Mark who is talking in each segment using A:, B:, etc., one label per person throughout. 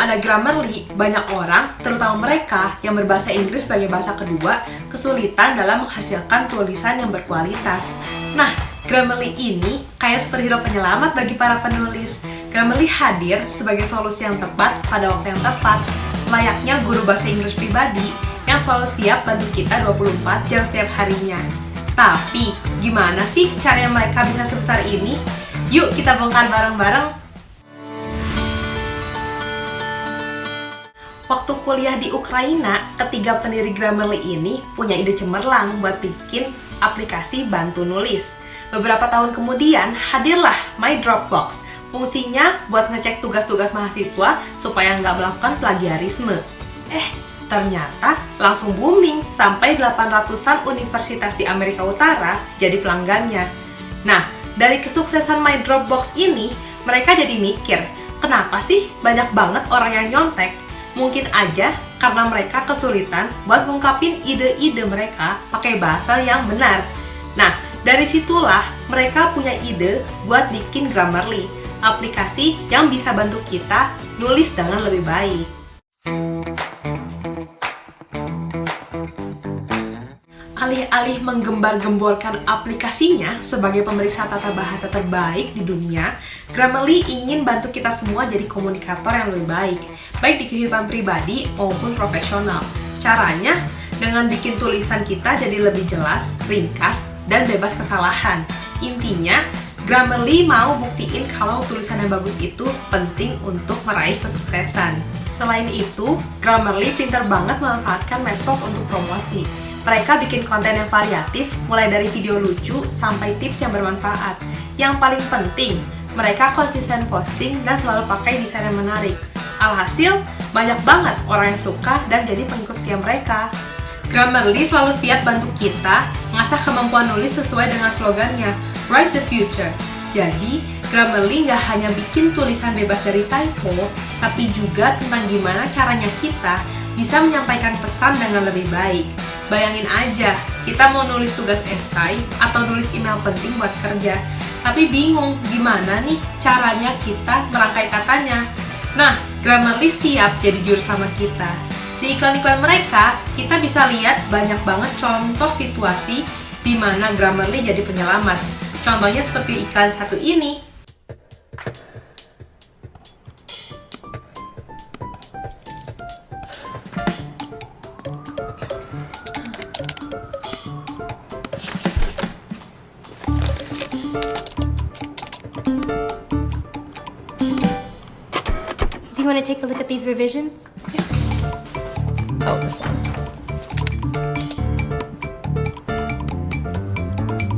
A: ada Grammarly, banyak orang, terutama mereka yang berbahasa Inggris sebagai bahasa kedua, kesulitan dalam menghasilkan tulisan yang berkualitas. Nah, Grammarly ini kayak superhero penyelamat bagi para penulis. Grammarly hadir sebagai solusi yang tepat pada waktu yang tepat, layaknya guru bahasa Inggris pribadi yang selalu siap bantu kita 24 jam setiap harinya. Tapi, gimana sih caranya mereka bisa sebesar ini? Yuk kita bongkar bareng-bareng. Waktu kuliah di Ukraina, ketiga pendiri Grammarly ini punya ide cemerlang buat bikin aplikasi bantu nulis. Beberapa tahun kemudian, hadirlah My Dropbox. Fungsinya buat ngecek tugas-tugas mahasiswa supaya nggak melakukan plagiarisme. Ternyata langsung booming sampai 800-an universitas di Amerika Utara jadi pelanggannya. Nah, dari kesuksesan My Dropbox ini, mereka jadi mikir, kenapa sih banyak banget orang yang nyontek? Mungkin aja karena mereka kesulitan buat ngungkapin ide-ide mereka pakai bahasa yang benar. Nah, dari situlah mereka punya ide buat bikin Grammarly, aplikasi yang bisa bantu kita nulis dengan lebih baik. Alih-alih menggembar-gemborkan aplikasinya sebagai pemeriksa tata bahasa terbaik di dunia, Grammarly ingin bantu kita semua jadi komunikator yang lebih baik, baik di kehidupan pribadi maupun profesional. Caranya, dengan bikin tulisan kita jadi lebih jelas, ringkas, dan bebas kesalahan. Intinya, Grammarly mau buktiin kalau tulisan yang bagus itu penting untuk meraih kesuksesan. Selain itu, Grammarly pintar banget memanfaatkan medsos untuk promosi. Mereka bikin konten yang variatif, mulai dari video lucu sampai tips yang bermanfaat. Yang paling penting, mereka konsisten posting dan selalu pakai desain yang menarik. Alhasil, banyak banget orang yang suka dan jadi pengikut setia mereka. Grammarly selalu siap bantu kita ngasah kemampuan nulis sesuai dengan slogannya, Write the Future. Jadi, Grammarly nggak hanya bikin tulisan bebas dari typo, tapi juga tentang gimana caranya kita bisa menyampaikan pesan dengan lebih baik. Bayangin aja, kita mau nulis tugas esai atau nulis email penting buat kerja, tapi bingung gimana nih caranya kita merangkai katanya. Nah, Grammarly siap jadi juru selamat kita. Di iklan-iklan mereka, kita bisa lihat banyak banget contoh situasi di mana Grammarly jadi penyelamat. Contohnya seperti iklan satu ini.
B: Do you want to take a look at these revisions?
C: Yeah. Oh, this one.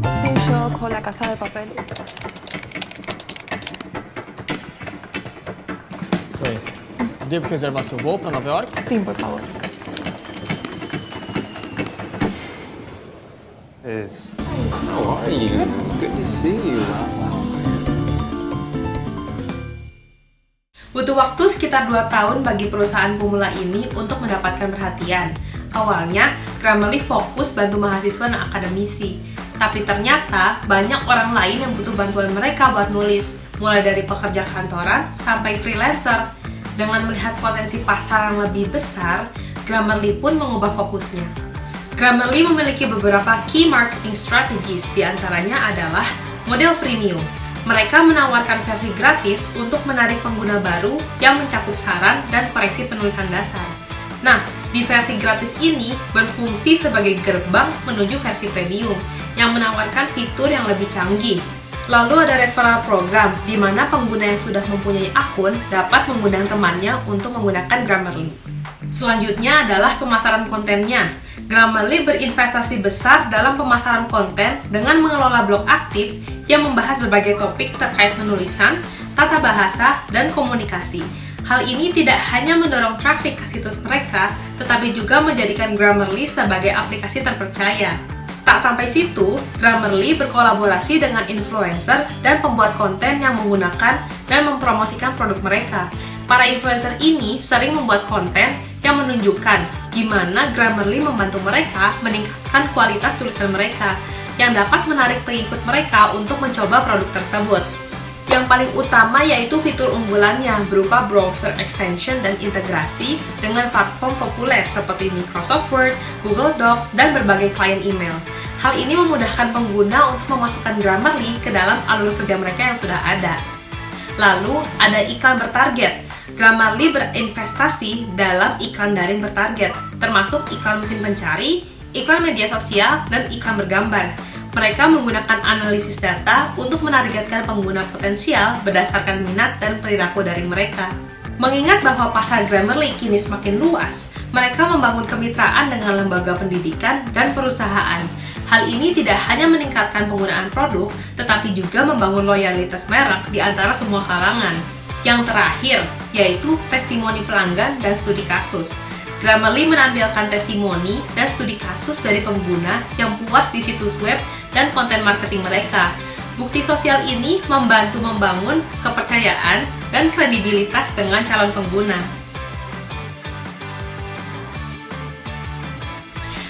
C: Screenshot con la Casa de Papel.
D: Oi. Devo reservar seu voo para Nova York?
C: Sí, por favor.
E: Liz, how are you? Good to see you.
A: Butuh waktu sekitar 2 tahun bagi perusahaan pemula ini untuk mendapatkan perhatian. Awalnya, Grammarly fokus bantu mahasiswa dan akademisi. Tapi ternyata, banyak orang lain yang butuh bantuan mereka buat nulis, mulai dari pekerja kantoran sampai freelancer. Dengan melihat potensi pasar yang lebih besar, Grammarly pun mengubah fokusnya. Grammarly memiliki beberapa key marketing strategies, diantaranya adalah model freemium. Mereka menawarkan versi gratis untuk menarik pengguna baru yang mencakup saran dan koreksi penulisan dasar. Nah, di versi gratis ini berfungsi sebagai gerbang menuju versi premium yang menawarkan fitur yang lebih canggih. Lalu ada referral program, di mana pengguna yang sudah mempunyai akun dapat mengundang temannya untuk menggunakan Grammarly. Selanjutnya adalah pemasaran kontennya. Grammarly berinvestasi besar dalam pemasaran konten dengan mengelola blog aktif yang membahas berbagai topik terkait penulisan, tata bahasa, dan komunikasi. Hal ini tidak hanya mendorong traffic ke situs mereka, tetapi juga menjadikan Grammarly sebagai aplikasi terpercaya. Tak sampai situ, Grammarly berkolaborasi dengan influencer dan pembuat konten yang menggunakan dan mempromosikan produk mereka. Para influencer ini sering membuat konten yang menunjukkan gimana Grammarly membantu mereka meningkatkan kualitas tulisan mereka, yang dapat menarik pengikut mereka untuk mencoba produk tersebut. Yang paling utama yaitu fitur unggulannya berupa browser extension dan integrasi dengan platform populer seperti Microsoft Word, Google Docs, dan berbagai klien email. Hal ini memudahkan pengguna untuk memasukkan Grammarly ke dalam alur kerja mereka yang sudah ada. Lalu, ada iklan bertarget. Grammarly berinvestasi dalam iklan daring bertarget, termasuk iklan mesin pencari, iklan media sosial, dan iklan bergambar. Mereka menggunakan analisis data untuk menargetkan pengguna potensial berdasarkan minat dan perilaku daring mereka. Mengingat bahwa pasar Grammarly kini semakin luas, mereka membangun kemitraan dengan lembaga pendidikan dan perusahaan. Hal ini tidak hanya meningkatkan penggunaan produk, tetapi juga membangun loyalitas merek di antara semua kalangan. Yang terakhir, yaitu testimoni pelanggan dan studi kasus. Grammarly menampilkan testimoni dan studi kasus dari pengguna yang puas di situs web dan konten marketing mereka. Bukti sosial ini membantu membangun kepercayaan dan kredibilitas dengan calon pengguna.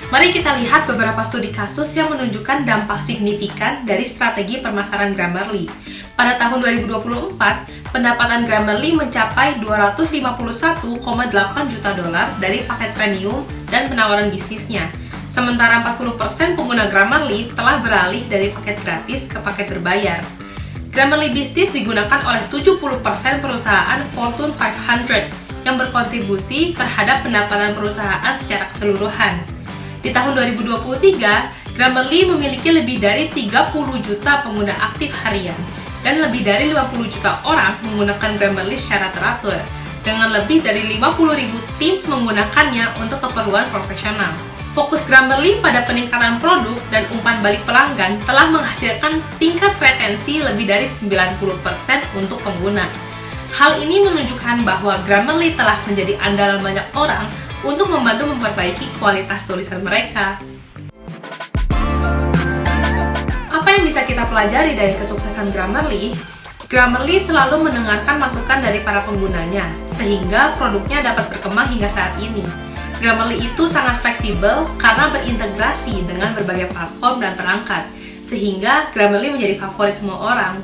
A: Mari kita lihat beberapa studi kasus yang menunjukkan dampak signifikan dari strategi pemasaran Grammarly. Pada tahun 2024, pendapatan Grammarly mencapai 251,8 juta dolar dari paket premium dan penawaran bisnisnya. Sementara 40% pengguna Grammarly telah beralih dari paket gratis ke paket berbayar. Grammarly Business digunakan oleh 70% perusahaan Fortune 500 yang berkontribusi terhadap pendapatan perusahaan secara keseluruhan. Di tahun 2023, Grammarly memiliki lebih dari 30 juta pengguna aktif harian dan lebih dari 50 juta orang menggunakan Grammarly secara teratur, dengan lebih dari 50.000 tim menggunakannya untuk keperluan profesional. Fokus Grammarly pada peningkatan produk dan umpan balik pelanggan telah menghasilkan tingkat retensi lebih dari 90% untuk pengguna. Hal ini menunjukkan bahwa Grammarly telah menjadi andalan banyak orang untuk membantu memperbaiki kualitas tulisan mereka. Apa yang bisa kita pelajari dari kesuksesan Grammarly? Grammarly selalu mendengarkan masukan dari para penggunanya, sehingga produknya dapat berkembang hingga saat ini. Grammarly itu sangat fleksibel karena berintegrasi dengan berbagai platform dan perangkat, sehingga Grammarly menjadi favorit semua orang.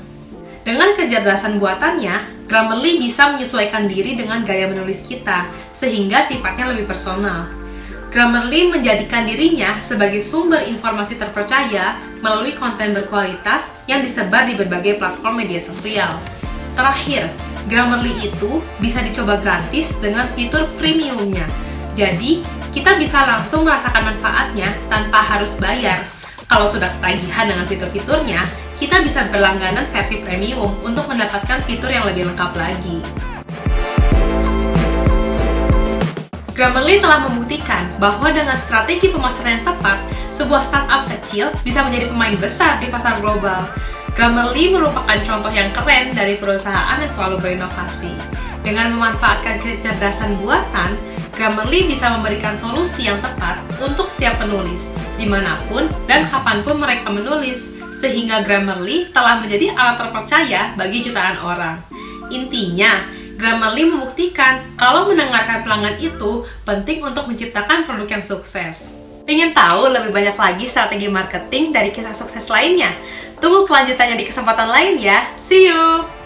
A: Dengan kecerdasan buatannya, Grammarly bisa menyesuaikan diri dengan gaya menulis kita, sehingga sifatnya lebih personal. Grammarly menjadikan dirinya sebagai sumber informasi terpercaya melalui konten berkualitas yang disebar di berbagai platform media sosial. Terakhir, Grammarly itu bisa dicoba gratis dengan fitur freemiumnya. Jadi, kita bisa langsung merasakan manfaatnya tanpa harus bayar. Kalau sudah ketagihan dengan fitur-fiturnya, kita bisa berlangganan versi premium untuk mendapatkan fitur yang lebih lengkap lagi. Grammarly telah membuktikan bahwa dengan strategi pemasaran yang tepat, sebuah startup kecil bisa menjadi pemain besar di pasar global. Grammarly merupakan contoh yang keren dari perusahaan yang selalu berinovasi. Dengan memanfaatkan kecerdasan buatan, Grammarly bisa memberikan solusi yang tepat untuk setiap penulis, dimanapun dan kapanpun mereka menulis, sehingga Grammarly telah menjadi alat terpercaya bagi jutaan orang. Intinya, Grammarly membuktikan kalau mendengarkan pelanggan itu penting untuk menciptakan produk yang sukses. Ingin tahu lebih banyak lagi strategi marketing dari kisah sukses lainnya? Tunggu kelanjutannya di kesempatan lain ya. See you!